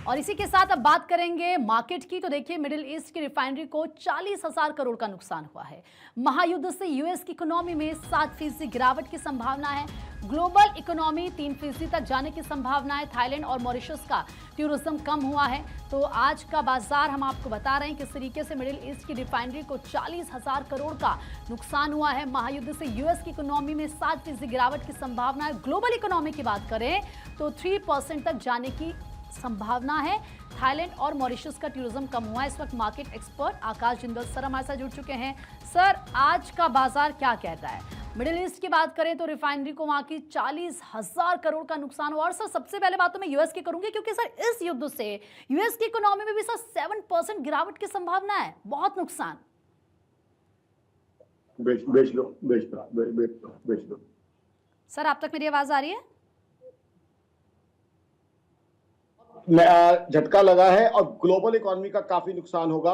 और इसी के साथ अब बात करेंगे मार्केट की। तो देखिए, मिडिल ईस्ट की रिफाइनरी को 40,000 करोड़ का नुकसान हुआ है। महायुद्ध से यूएस की इकोनॉमी में 7% गिरावट की संभावना है। ग्लोबल इकोनॉमी 3% तक जाने की संभावना है। थाईलैंड और मॉरिशस का टूरिज्म कम हुआ है। तो आज का बाजार हम आपको बता रहे हैं किस तरीके से मिडिल ईस्ट की रिफाइनरी को 40,000 करोड़ का नुकसान हुआ है। महायुद्ध से यूएस की इकोनॉमी में 7% गिरावट की संभावना है। ग्लोबल इकोनॉमी की बात करें तो 3% तक जाने की संभावना है। थाईलैंड और मॉरिशस का टूरिज्म कम हुआ है। इस वक्त मार्केट एक्सपर्ट आकाश जिंदल सर हमारे साथ जुड़ चुके हैं। सर, आज का बाजार क्या कहता है? मिडिल ईस्ट की बात करें तो रिफाइनरी को वहां की 40,000 करोड़ का नुकसान हुआ। और सर, सबसे पहले बात तो मैं यूएस की करूंगी, क्योंकि सर इस युद्ध से यूएस की इकोनॉमी में भी सर 7% गिरावट की संभावना है। बहुत नुकसान। बेच लो। सर, आप तक मेरी आवाज आ रही है? झटका लगा है और ग्लोबल इकोनॉमी का काफी नुकसान होगा।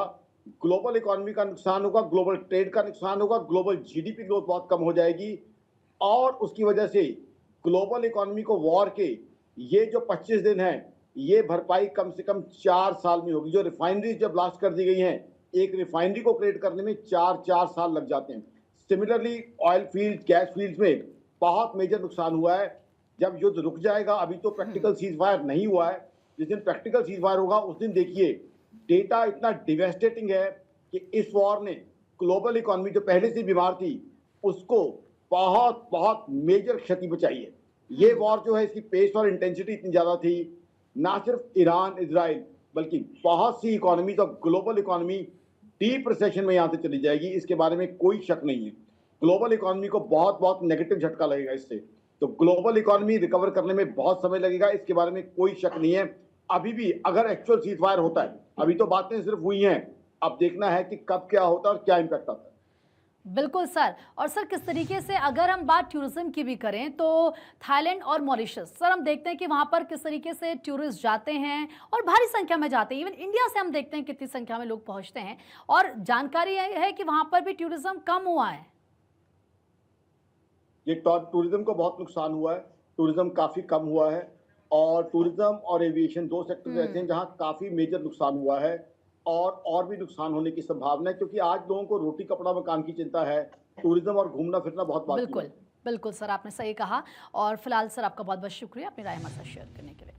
ग्लोबल इकोनॉमी का नुकसान होगा, ग्लोबल ट्रेड का नुकसान होगा, ग्लोबल जीडीपी ग्रोथ बहुत कम हो जाएगी। और उसकी वजह से ग्लोबल इकोनॉमी को वॉर के ये जो 25 दिन है, ये भरपाई कम से कम 4 साल में होगी। जो रिफाइनरी जब ब्लास्ट कर दी गई हैं, एक रिफाइनरी को क्रिएट करने में 4 साल लग जाते हैं। Similarly oil field, gas field में बहुत मेजर नुकसान हुआ है। जब युद्ध रुक जाएगा, अभी तो प्रैक्टिकल सीज फायर नहीं हुआ है, जिस दिन प्रैक्टिकल सीज फायर होगा उस दिन देखिए डेटा इतना डिवेस्टेटिंग है कि इस वॉर ने ग्लोबल इकोनॉमी जो पहले से बीमार थी उसको बहुत बहुत मेजर क्षति बचाई है। ये वॉर जो है, इसकी पेस और इंटेंसिटी इतनी ज्यादा थी, ना सिर्फ ईरान इजराइल बल्कि बहुत सी इकोनॉमीज और ग्लोबल इकोनॉमी डीप रिसेशन में यहां से चली जाएगी। इसके बारे में कोई शक नहीं है। ग्लोबल इकोनॉमी को बहुत बहुत नेगेटिव झटका लगेगा इससे। तो ग्लोबल इकोनॉमी रिकवर करने में बहुत समय लगेगा, इसके बारे में कोई शक नहीं है। अभी भी अगर एक्चुअल सीज फायर होता है, अभी तो बातें सिर्फ हुई हैं, अब देखना है कि कब क्या होता है और क्या इंपैक्ट आता है। बिल्कुल सर। और सर, किस तरीके से अगर हम बात टूरिज्म की भी करें तो थाईलैंड और मॉरिशस, सर हम देखते हैं कि वहां पर किस तरीके से टूरिस्ट जाते हैं और भारी संख्या में जाते हैं। इवन इंडिया से हम देखते हैं कितनी संख्या में लोग पहुंचते हैं। और जानकारी है कि वहां पर भी टूरिज्म कम हुआ है। ये टूरिज्म को बहुत नुकसान हुआ है, टूरिज्म काफी कम हुआ है। और टूरिज्म और एविएशन दो सेक्टर ऐसे हैं जहां काफी मेजर नुकसान हुआ है और भी नुकसान होने की संभावना है, क्योंकि आज लोगों को रोटी कपड़ा मकान की चिंता है। टूरिज्म और घूमना फिरना बहुत बाकी है। बिल्कुल बिल्कुल सर, आपने सही कहा। और फिलहाल सर, आपका बहुत बहुत शुक्रिया अपनी राय हमारे साथ शेयर करने के लिए।